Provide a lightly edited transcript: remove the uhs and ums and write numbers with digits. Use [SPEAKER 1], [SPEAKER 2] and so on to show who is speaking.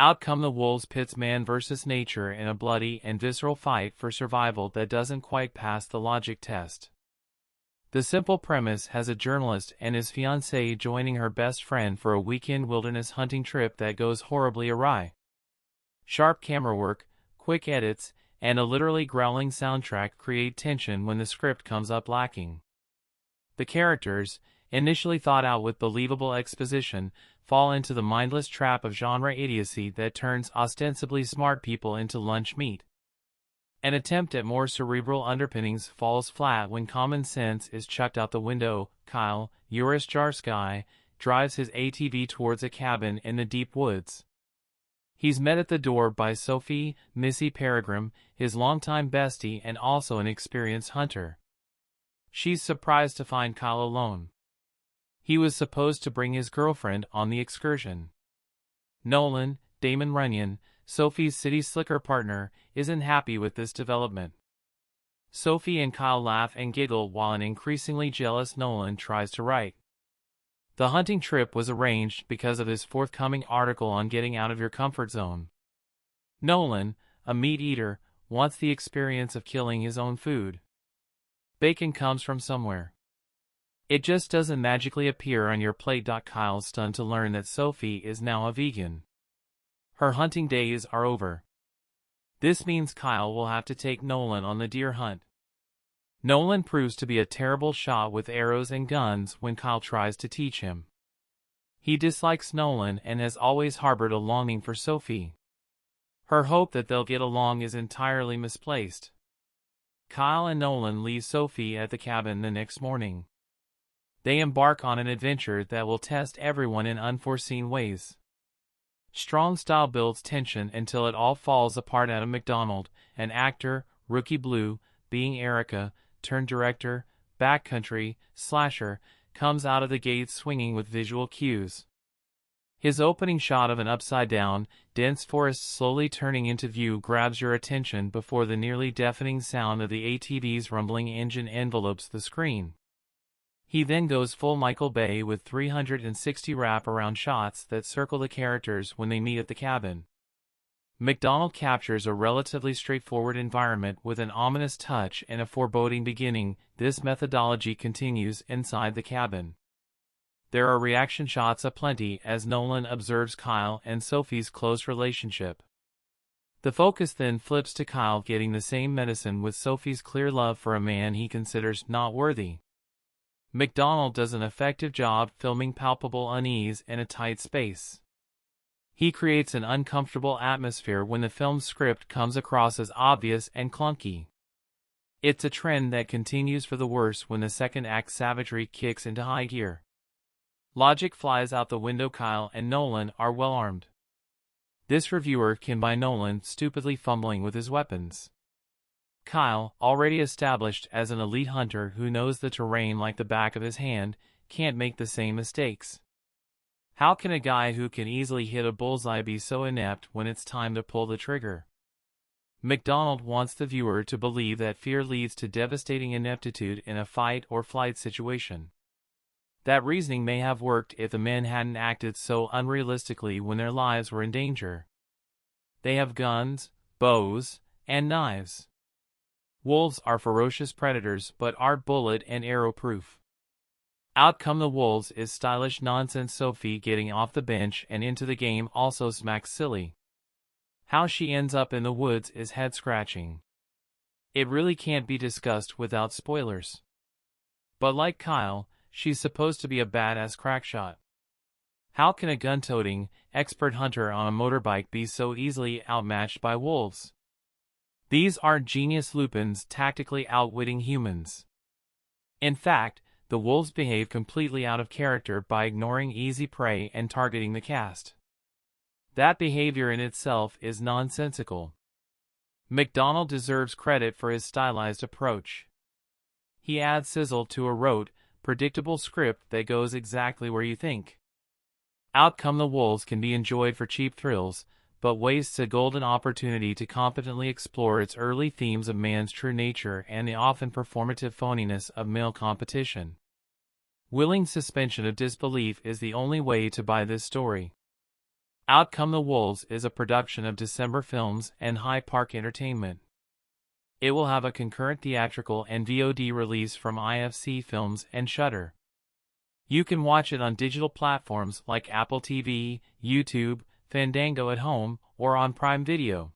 [SPEAKER 1] Out come the wolves pits man versus nature in a bloody and visceral fight for survival that doesn't quite pass the logic test. The simple premise has a journalist and his fiancée joining her best friend for a weekend wilderness hunting trip that goes horribly awry. Sharp camera work, quick edits, and a literally growling soundtrack create tension when the script comes up lacking. The characters, initially thought out with believable exposition, fall into the mindless trap of genre idiocy that turns ostensibly smart people into lunch meat. An attempt at more cerebral underpinnings falls flat when common sense is chucked out the window. Kyle, Uris Jarsky, drives his ATV towards a cabin in the deep woods. He's met at the door by Sophie, Missy Peregrine, his longtime bestie and also an experienced hunter. She's surprised to find Kyle alone. He was supposed to bring his girlfriend on the excursion. Nolan, Damon Runyon, Sophie's city slicker partner, isn't happy with this development. Sophie and Kyle laugh and giggle while an increasingly jealous Nolan tries to write. The hunting trip was arranged because of his forthcoming article on getting out of your comfort zone. Nolan, a meat eater, wants the experience of killing his own food. Bacon comes from somewhere. It just doesn't magically appear on your plate. Kyle's stunned to learn that Sophie is now a vegan. Her hunting days are over. This means Kyle will have to take Nolan on the deer hunt. Nolan proves to be a terrible shot with arrows and guns when Kyle tries to teach him. He dislikes Nolan and has always harbored a longing for Sophie. Her hope that they'll get along is entirely misplaced. Kyle and Nolan leave Sophie at the cabin the next morning. They embark on an adventure that will test everyone in unforeseen ways. Strong style builds tension until it all falls apart. Adam McDonald, an actor, Rookie Blue, being Erica, turned director, backcountry, slasher, comes out of the gate swinging with visual cues. His opening shot of an upside-down, dense forest slowly turning into view grabs your attention before the nearly deafening sound of the ATV's rumbling engine envelopes the screen. He then goes full Michael Bay with 360 wrap-around shots that circle the characters when they meet at the cabin. McDonald captures a relatively straightforward environment with an ominous touch and a foreboding beginning. This methodology continues inside the cabin. There are reaction shots aplenty as Nolan observes Kyle and Sophie's close relationship. The focus then flips to Kyle getting the same medicine with Sophie's clear love for a man he considers not worthy. McDonald does an effective job filming palpable unease in a tight space. He creates an uncomfortable atmosphere when the film's script comes across as obvious and clunky. It's a trend that continues for the worse when the second act savagery kicks into high gear. Logic flies out the window. Kyle and Nolan are well armed. This reviewer can buy Nolan stupidly fumbling with his weapons. Kyle, already established as an elite hunter who knows the terrain like the back of his hand, can't make the same mistakes. How can a guy who can easily hit a bullseye be so inept when it's time to pull the trigger? McDonald wants the viewer to believe that fear leads to devastating ineptitude in a fight or flight situation. That reasoning may have worked if the men hadn't acted so unrealistically when their lives were in danger. They have guns, bows, and knives. Wolves are ferocious predators but aren't bullet and arrow proof. Out come the wolves is stylish nonsense. Sophie getting off the bench and into the game also smacks silly. How she ends up in the woods is head-scratching. It really can't be discussed without spoilers. But like Kyle, she's supposed to be a badass crackshot. How can a gun-toting, expert hunter on a motorbike be so easily outmatched by wolves? These aren't genius lupins tactically outwitting humans. In fact, the wolves behave completely out of character by ignoring easy prey and targeting the cast. That behavior in itself is nonsensical. McDonald deserves credit for his stylized approach. He adds sizzle to a rote, predictable script that goes exactly where you think. Out Come the Wolves can be enjoyed for cheap thrills, but wastes a golden opportunity to competently explore its early themes of man's true nature and the often performative phoniness of male competition. Willing suspension of disbelief is the only way to buy this story. Out Come the Wolves is a production of December Films and Hyde Park Entertainment. It will have a concurrent theatrical and VOD release from IFC Films and Shudder. You can watch it on digital platforms like Apple TV, YouTube, Fandango at home, or on Prime Video.